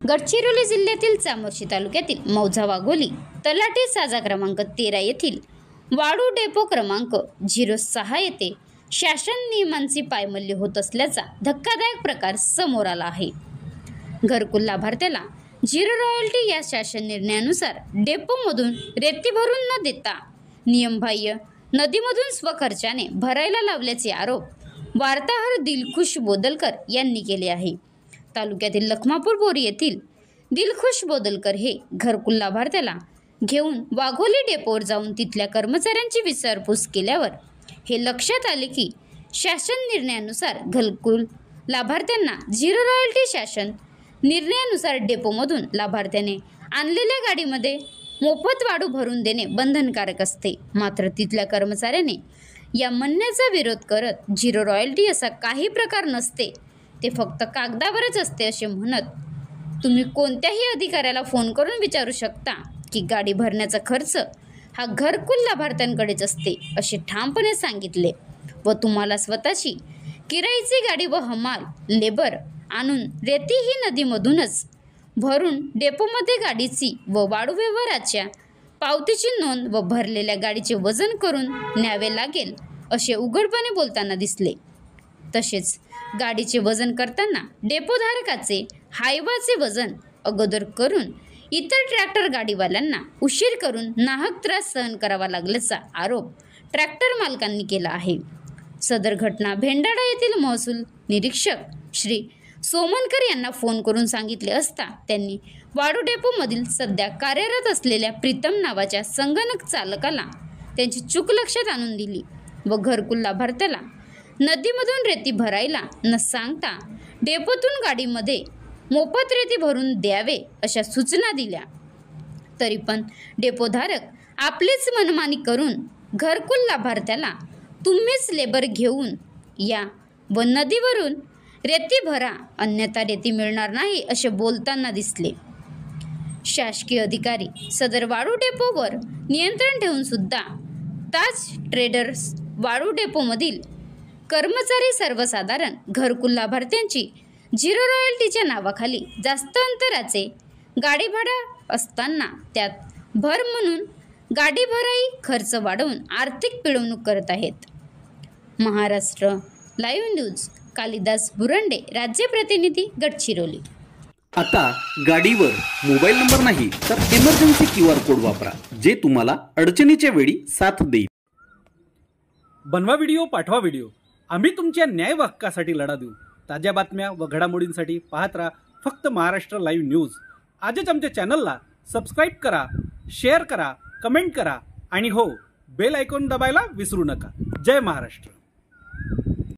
गडचिरोली जिल्ह्यातील चामोर्शी तालुक्यातील मौजा वाघोली तलाठी साजा क्रमांक 13 येथील वाळू डेपो क्रमांक 06 येथे शासन नियमांची पायमल्ली होत असल्याचा धक्कादायक प्रकार समोर आला आहे। घरकुल लाभार्थ्याला झिरो रॉयल्टी या शासन निर्णयानुसार डेपोमधून रेती भरून न देता नियमबाह्य नदीमधून स्वखर्चाने भरायला लावल्याचे आरोप वार्ताहर दिलखुश बोदलकर यांनी केले आहे। तालुक्यातील लखमापूर बोरी येथील दिलखुश बोदलकर हे घरकुल लाभार्थ्याला घेऊन वाघोली डेपोवर जाऊन तिथल्या कर्मचाऱ्यांची विचारपूस केल्यावर हे लक्षात आले की शासन निर्णयानुसार घरकुल लाभार्थ्यांना झिरो रॉयल्टी शासन निर्णयानुसार डेपोमधून लाभार्थ्याने आणलेल्या गाडीमध्ये मोफत वाळू भरून देणे बंधनकारक असते। मात्र तिथल्या कर्मचाऱ्याने या म्हणण्याचा विरोध करत झिरो रॉयल्टी असा काही प्रकार नसते, ते फक्त कागदावरच असते असे म्हणत तुम्ही कोणत्याही अधिकाऱ्याला फोन करून विचारू शकता की गाडी भरण्याचा खर्च हा घरकुल लाभार्थ्यांकडेच असते असे ठामपणे सांगितले व तुम्हाला स्वतःची किराईची गाडी व हमाल लेबर आणून रेती ही नदीमधूनच भरून डेपोमध्ये गाडीची व वाळू व्यवहाराच्या पावतीची नोंद व भरलेल्या गाडीचे वजन करून न्यावे लागेल असे उघडपणे बोलताना दिसले। तसेच गाडीचे वजन करताना डेपोधारकाचे हायवाचे वजन अगोदर करून इतर ट्रॅक्टर गाडीवाल्यांना उशीर करून नाहक त्रास सहन करावा लागल्याचा आरोप ट्रॅक्टर मालकांनी केला आहे। सदर घटना भेंडाळा येथील महसूल निरीक्षक श्री सोमनकर यांना फोन करून सांगितले असता त्यांनी वाळू डेपोमधील सध्या कार्यरत असलेल्या प्रीतम नावाच्या संगणक चालकाला त्यांची चूक लक्षात आणून दिली व घरकुल लाभार्थ्याला नदीमधून रेती भरायला न सांगता डेपोतून गाडीमध्ये मोफत रेती भरून द्यावे अशा सूचना दिल्या। तरी पण डेपोधारक आपलीच मनमानी करून घरकुल लाभार्थ्याला तुम्हीच लेबर घेऊन या व नदीवरून रेती भरा अन्यथा रेती मिळणार नाही असे बोलताना दिसले। शासकीय अधिकारी सदर वाळू डेपोवर नियंत्रण ठेवून सुद्धा ताज ट्रेडर्स वाळू डेपोमधील कर्मचारी सर्वसाधारण घरकुल लाभार्थ्यांची झिरो रॉयल्टीच्या नावाखाली जास्त अंतराचे गाडी भाडा असताना त्यात भर म्हणून गाडी भराई खर्च वाढवून आर्थिक पिळवणूक करत आहेत। महाराष्ट्र लाईव्ह न्यूज कालिदास बुरंडे, राज्य प्रतिनिधी, गडचिरोली। आता गाडीवर मोबाईल नंबर नाही तर इमर्जन्सी QR कोड वापरा, जे तुम्हाला अडचणीच्या वेळी साथ देईल। बनवा व्हिडिओ, पाठवा व्हिडिओ, आम्ही तुमच्या न्याय हक्कासाठी लढा देऊ। ताज्या बातम्या व घडामोडींसाठी पाहत राहा फक्त महाराष्ट्र लाईव्ह न्यूज। आजच आमच्या चॅनलला सबस्क्राईब करा, शेअर करा, कमेंट करा आणि हो, बेल आयकॉन दबायला विसरू नका। जय महाराष्ट्र।